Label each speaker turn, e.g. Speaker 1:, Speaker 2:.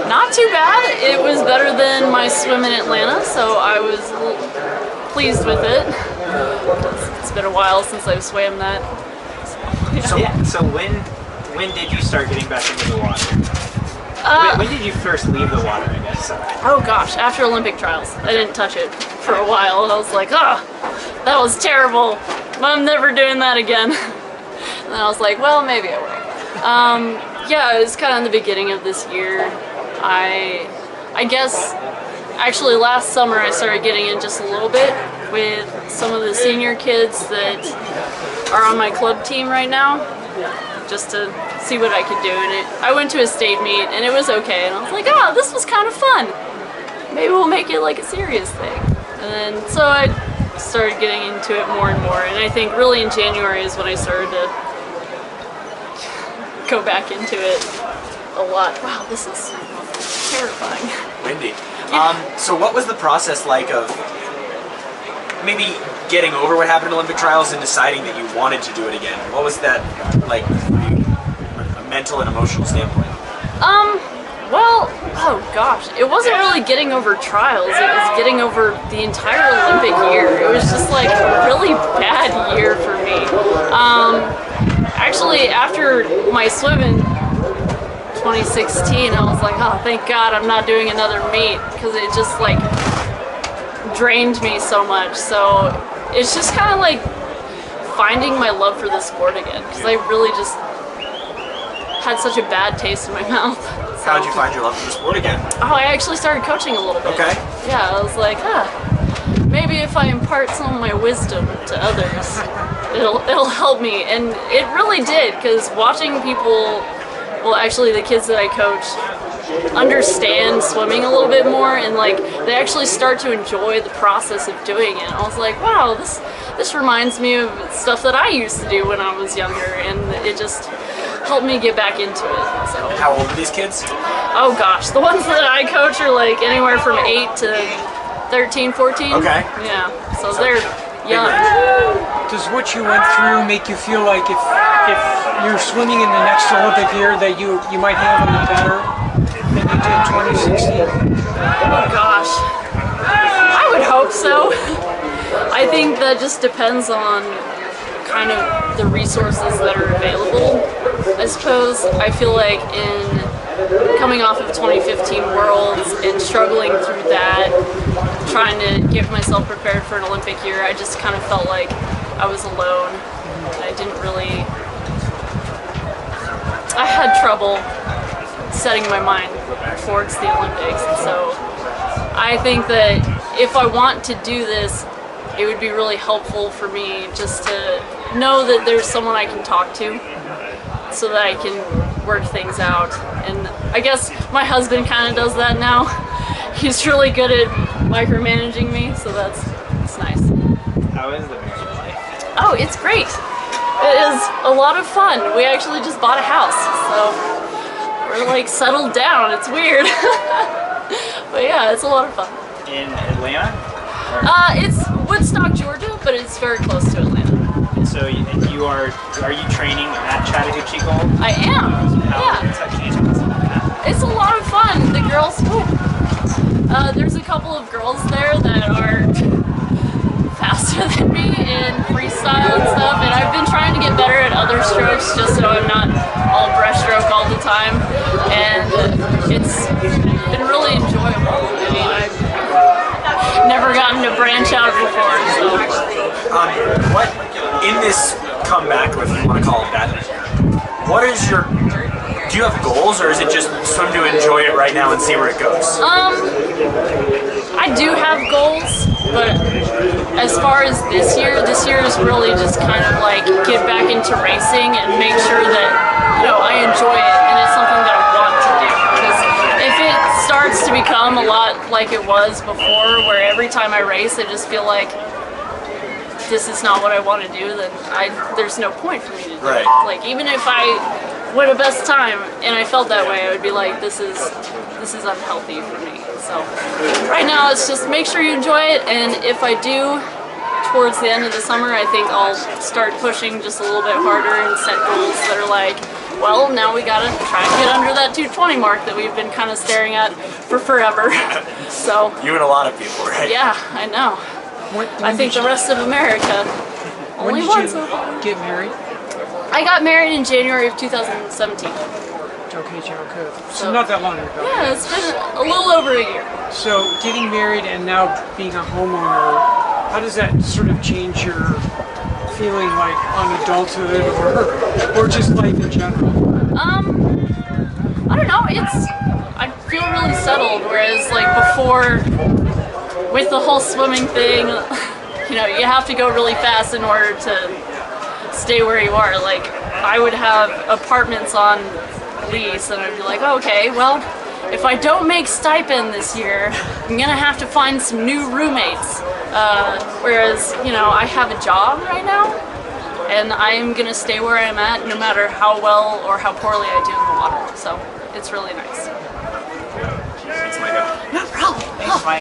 Speaker 1: Not too bad. It was better than my swim in Atlanta, so I was pleased with it. It's been a while since I've swam that.
Speaker 2: So when did you start getting back into the water? When did you first leave the water, I guess?
Speaker 1: Oh gosh, after Olympic trials. I didn't touch it for a while. I was like, ah, that was terrible. I'm never doing that again. And I was like, well, maybe I will. Yeah, it was kind of in the beginning of this year. I guess, actually last summer I started getting in just a little bit with some of the senior kids that are on my club team right now, just to see what I could do. And I went to a state meet and it was okay. And I was like, oh, this was kind of fun. Maybe we'll make it like a serious thing. And then, so I started getting into it more and more. And I think really in January is when I started to go back into it a lot. Wow, this is terrifying.
Speaker 3: Windy. So what was the process like of maybe getting over what happened at Olympic trials and deciding that you wanted to do it again? What was that like from a mental and emotional standpoint?
Speaker 1: Well, oh gosh, it wasn't really getting over trials, it was getting over the entire Olympic year. It was just like a really bad year for me. Actually, after my swim in 2016, I was like, oh, thank God I'm not doing another meet, because it just like drained me so much. So it's just kind of like finding my love for the sport again, because I really just had such a bad taste in my mouth. So,
Speaker 3: how did you find your love for the sport again?
Speaker 1: Oh, I actually started coaching a little bit.
Speaker 3: Okay.
Speaker 1: Yeah, I was like, maybe if I impart some of my wisdom to others, it'll help me. And it really did, because watching people, well, actually the kids that I coach, understand swimming a little bit more, and like they actually start to enjoy the process of doing it. I was like, wow, this reminds me of stuff that I used to do when I was younger, and it just helped me get back into it. So.
Speaker 3: How old are these kids?
Speaker 1: Oh gosh, the ones that I coach are like anywhere from 8 to 13, 14.
Speaker 3: Okay.
Speaker 1: Yeah, so they're young.
Speaker 4: Does what you went through make you feel like if you're swimming in the next Olympic year that you might handle it better than you did 2016?
Speaker 1: Oh gosh, I would hope so. I think that just depends on kind of the resources that are available. I suppose I feel like in coming off of 2015 Worlds and struggling through that, trying to get myself prepared for an Olympic year, I just kind of felt like I was alone. I didn't really, I had trouble setting my mind towards the Olympics, and so I think that if I want to do this, it would be really helpful for me just to know that there's someone I can talk to so that I can work things out. And I guess my husband kind of does that now. He's really good at micromanaging me, so that's nice.
Speaker 2: How is the married life?
Speaker 1: Oh, it's great. It is a lot of fun. We actually just bought a house, so we're like settled down. It's weird. But yeah, it's a lot of fun.
Speaker 2: In Atlanta?
Speaker 1: It's Woodstock, Georgia, but it's very close to Atlanta.
Speaker 2: So are you training at Chattahoochee Gold?
Speaker 1: I am. Yeah. It's a lot of fun. The girls, there's a couple of girls there that are faster than me in freestyle and stuff, and I've been trying to get better at other strokes just so I'm not all breaststroke all the time, and it's been really enjoyable. I mean, I've never gotten to branch out before, so.
Speaker 3: What, in this comeback, if you want to call it that, what is your, do you have goals, or is it just swim to enjoy it right now and see where it goes?
Speaker 1: I do have goals, but as far as this year is really just kind of like get back into racing and make sure that, you know, I enjoy it and it's something that I want to do. Because if it starts to become a lot like it was before, where every time I race I just feel like this is not what I want to do, then there's no point for me to do it. Like, even if I win a best time and I felt that way, I would be like, this is unhealthy for me. So right now it's just make sure you enjoy it, and if I do towards the end of the summer, I think I'll start pushing just a little bit harder and set goals that are like well, now we gotta try and get under that 220 mark that we've been kind of staring at for forever. So.
Speaker 3: You and a lot of people, right?
Speaker 1: Yeah, I know. I think the rest of America. Only
Speaker 4: When
Speaker 1: once.
Speaker 4: did you get married?
Speaker 1: I got married in January of 2017.
Speaker 4: Okay, so not that long ago.
Speaker 1: Yeah, it's been a little over a year.
Speaker 4: So getting married and now being a homeowner, how does that sort of change your feeling like on adulthood or just life in general?
Speaker 1: I don't know. I feel really settled. Whereas like before, with the whole swimming thing, you know, you have to go really fast in order to stay where you are. Like I would have apartments on lease, and I'd be like, oh, okay, well, if I don't make stipend this year, I'm gonna have to find some new roommates. Whereas, you know, I have a job right now, and I'm gonna stay where I'm at no matter how well or how poorly I do in the water. So it's really nice.